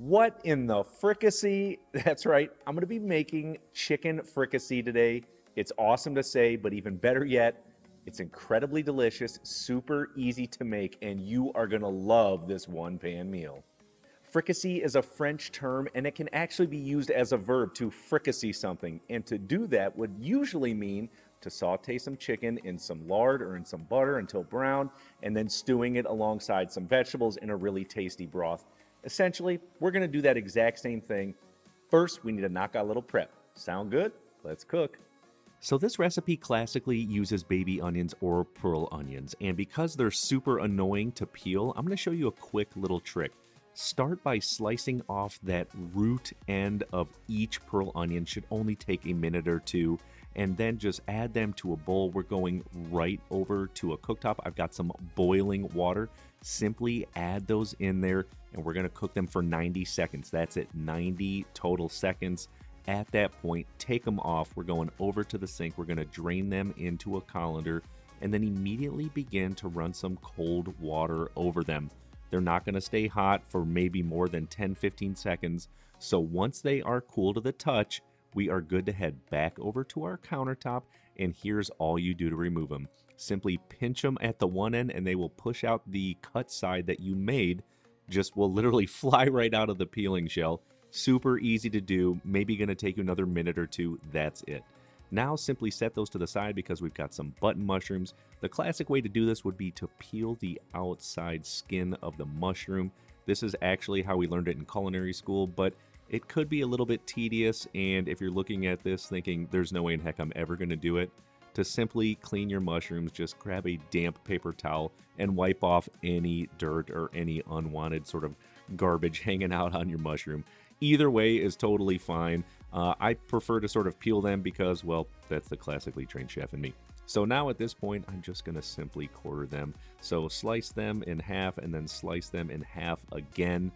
What in the fricassee? That's right, I'm gonna be making chicken fricassee today. It's awesome to say, but even better yet, it's incredibly delicious, super easy to make, and you are gonna love this one-pan meal. Fricassee is a French term, and it can actually be used as a verb to fricassee something, and to do that would usually mean to saute some chicken in some lard or in some butter until brown, and then stewing it alongside some vegetables in a really tasty broth. Essentially, we're gonna do that exact same thing. First, we need to knock out a little prep. Sound good? Let's cook. So this recipe classically uses baby onions or pearl onions, and because they're super annoying to peel, I'm going to show you a quick little trick. Start by slicing off that root end of each pearl onion. Should only take a minute or two, and then just add them to a bowl. We're going right over to a cooktop. I've got some boiling water. Simply add those in there, and we're going to cook them for 90 seconds. That's it, 90 total seconds. At that point, take them off. We're going over to the sink. We're going to drain them into a colander and then immediately begin to run some cold water over them. They're not going to stay hot for maybe more than 10-15 seconds. So once they are cool to the touch, we are good to head back over to our countertop, and here's all you do to remove them. Simply pinch them at the one end and they will push out the cut side that you made. Just will literally fly right out of the peeling shell. Super easy to do, maybe going to take you another minute or two. That's it. Now simply set those to the side because we've got some button mushrooms. The classic way to do this would be to peel the outside skin of the mushroom. This is actually how we learned it in culinary school, but it could be a little bit tedious, and if you're looking at this thinking there's no way in heck I'm ever going to do it, to simply clean your mushrooms, just grab a damp paper towel and wipe off any dirt or any unwanted sort of garbage hanging out on your mushroom. Either way is totally fine. I prefer to sort of peel them because, well, that's the classically trained chef in me. So now at this point, I'm just going to simply quarter them. So slice them in half and then slice them in half again.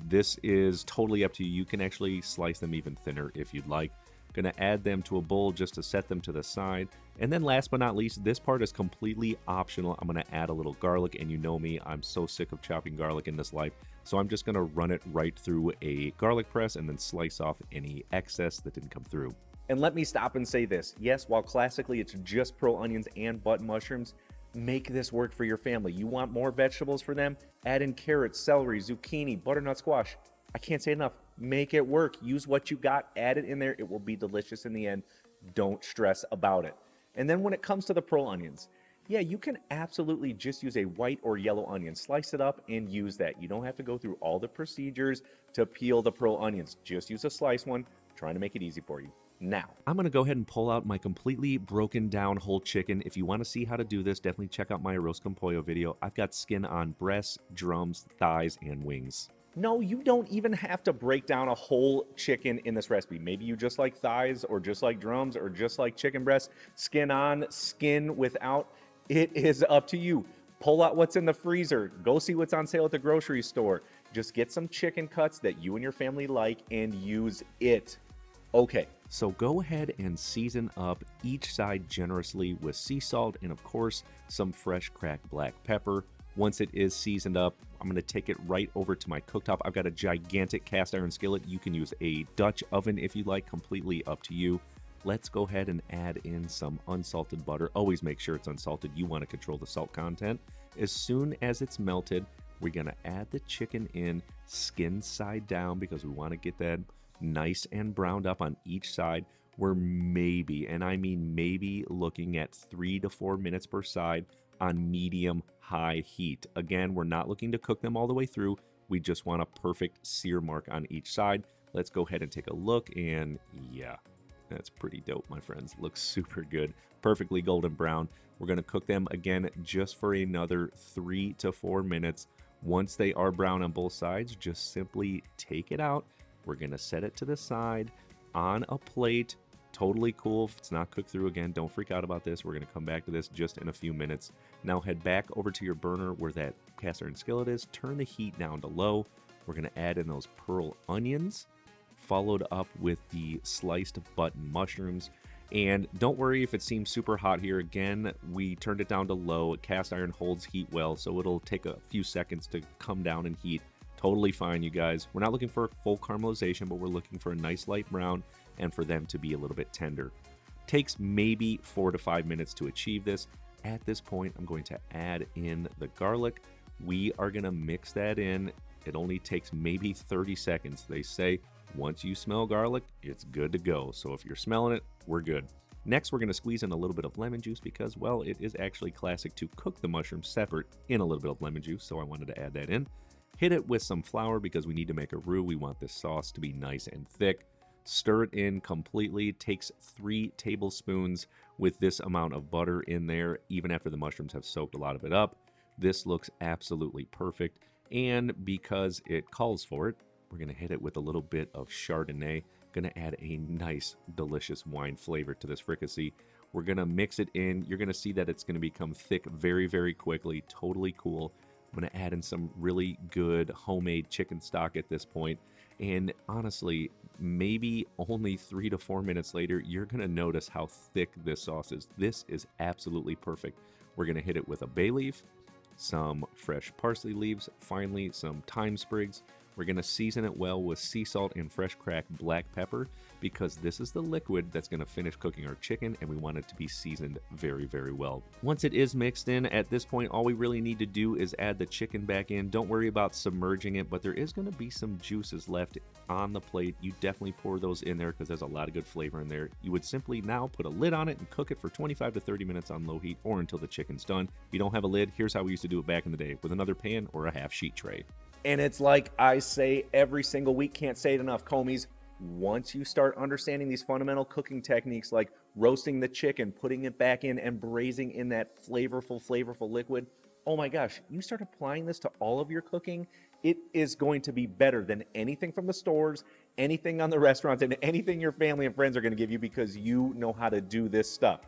This is totally up to you. You can actually slice them even thinner if you'd like. Going to add them to a bowl just to set them to the side. And then last but not least, this part is completely optional. I'm going to add a little garlic, and you know me, I'm so sick of chopping garlic in this life. So I'm just going to run it right through a garlic press and then slice off any excess that didn't come through. And let me stop and say this. Yes, while classically it's just pearl onions and button mushrooms, make this work for your family. You want more vegetables for them? Add in carrots, celery, zucchini, butternut squash. I can't say enough. Make it work. Use what you got. Add it in there. It will be delicious in the end. Don't stress about it. And then when it comes to the pearl onions, yeah, you can absolutely just use a white or yellow onion. Slice it up and use that. You don't have to go through all the procedures to peel the pearl onions. Just use a sliced one. Trying to make it easy for you. Now, I'm going to go ahead and pull out my completely broken down whole chicken. If you want to see how to do this, definitely check out my roast con pollo video. I've got skin on breasts, drums, thighs, and wings. no, you don't even have to break down a whole chicken in this recipe. Maybe you just like thighs or just like drums or just like chicken breasts. Skin on, skin without. It is up to you. Pull out what's in the freezer. Go see what's on sale at the grocery store. Just get some chicken cuts that you and your family like and use it. Okay. So go ahead and season up each side generously with sea salt and, of course, some fresh cracked black pepper. Once it is seasoned up, I'm going to take it right over to my cooktop. I've got a gigantic cast iron skillet. You can use a Dutch oven if you like, completely up to you. Let's go ahead and add in some unsalted butter. Always make sure it's unsalted. You want to control the salt content. As soon as it's melted, we're going to add the chicken in, skin side down, because we want to get that nice and browned up on each side. We're maybe, and I mean maybe, looking at 3 to 4 minutes per side on medium high heat. Again, we're not looking to cook them all the way through. We just want a perfect sear mark on each side. Let's go ahead and take a look, and yeah, that's pretty dope, my friends. Looks super good. Perfectly golden brown. We're going to cook them again just for another 3 to 4 minutes. Once they are brown on both sides, just simply take it out. We're going to set it to the side on a plate. Totally cool. If it's not cooked through, again, don't freak out about this. We're going to come back to this just in a few minutes. Now head back over to your burner where that cast iron skillet is. Turn the heat down to low. We're going to add in those pearl onions, followed up with the sliced button mushrooms. And don't worry if it seems super hot here. Again, we turned it down to low. Cast iron holds heat well, so it'll take a few seconds to come down in heat. Totally fine, you guys. We're not looking for full caramelization, but we're looking for a nice light brown and for them to be a little bit tender. Takes maybe 4 to 5 minutes to achieve this. At this point, I'm going to add in the garlic. We are going to mix that in. It only takes maybe 30 seconds. They say once you smell garlic, it's good to go. So if you're smelling it, we're good. Next, we're going to squeeze in a little bit of lemon juice because, well, it is actually classic to cook the mushrooms separate in a little bit of lemon juice, so I wanted to add that in. Hit it with some flour because we need to make a roux. We want this sauce to be nice and thick. Stir it in completely. It takes 3 tablespoons with this amount of butter in there, even after the mushrooms have soaked a lot of it up. This looks absolutely perfect, and because it calls for it, we're going to hit it with a little bit of Chardonnay. Going to add a nice, delicious wine flavor to this fricassee. We're going to mix it in. You're going to see that it's going to become thick very, very quickly. Totally cool. I'm going to add in some really good homemade chicken stock at this point. And honestly, maybe only 3 to 4 minutes later, you're going to notice how thick this sauce is. This is absolutely perfect. We're going to hit it with a bay leaf, some fresh parsley leaves, finally some thyme sprigs. We're going to season it well with sea salt and fresh cracked black pepper because this is the liquid that's going to finish cooking our chicken, and we want it to be seasoned very, very well. Once it is mixed in, at this point, all we really need to do is add the chicken back in. Don't worry about submerging it, but there is going to be some juices left on the plate. You definitely pour those in there because there's a lot of good flavor in there. You would simply now put a lid on it and cook it for 25 to 30 minutes on low heat or until the chicken's done. If you don't have a lid, here's how we used to do it back in the day with another pan or a half sheet tray. And it's like I say every single week, can't say it enough, Comies. Once you start understanding these fundamental cooking techniques like roasting the chicken, putting it back in, and braising in that flavorful liquid, oh my gosh, you start applying this to all of your cooking, it is going to be better than anything from the stores, anything on the restaurants, and anything your family and friends are going to give you because you know how to do this stuff.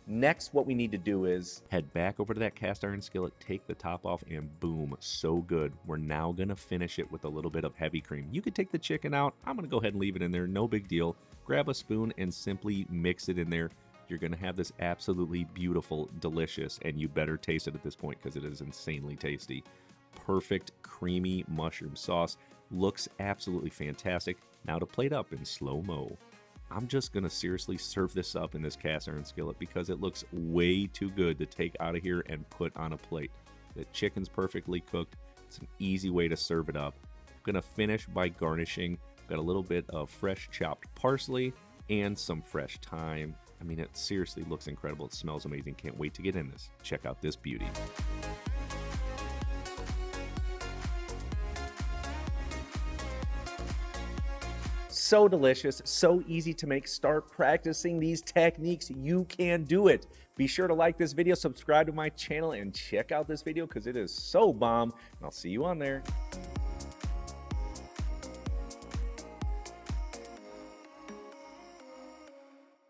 Next, what we need to do is head back over to that cast iron skillet, take the top off, and boom, so good. We're now going to finish it with a little bit of heavy cream. You could take the chicken out. I'm going to go ahead and leave it in there. No big deal. Grab a spoon and simply mix it in there. You're going to have this absolutely beautiful, delicious, and you better taste it at this point because it is insanely tasty. Perfect, creamy mushroom sauce. Looks absolutely fantastic. Now to plate up in slow-mo. I'm just going to seriously serve this up in this cast iron skillet because it looks way too good to take out of here and put on a plate. The chicken's perfectly cooked. It's an easy way to serve it up. I'm going to finish by garnishing. Got a little bit of fresh chopped parsley and some fresh thyme. I mean, it seriously looks incredible. It smells amazing. Can't wait to get in this. Check out this beauty. so delicious, so easy to make. Start practicing these techniques. You can do it. Be sure to like this video, subscribe to my channel, and check out this video because it is so bomb. And I'll see you on there.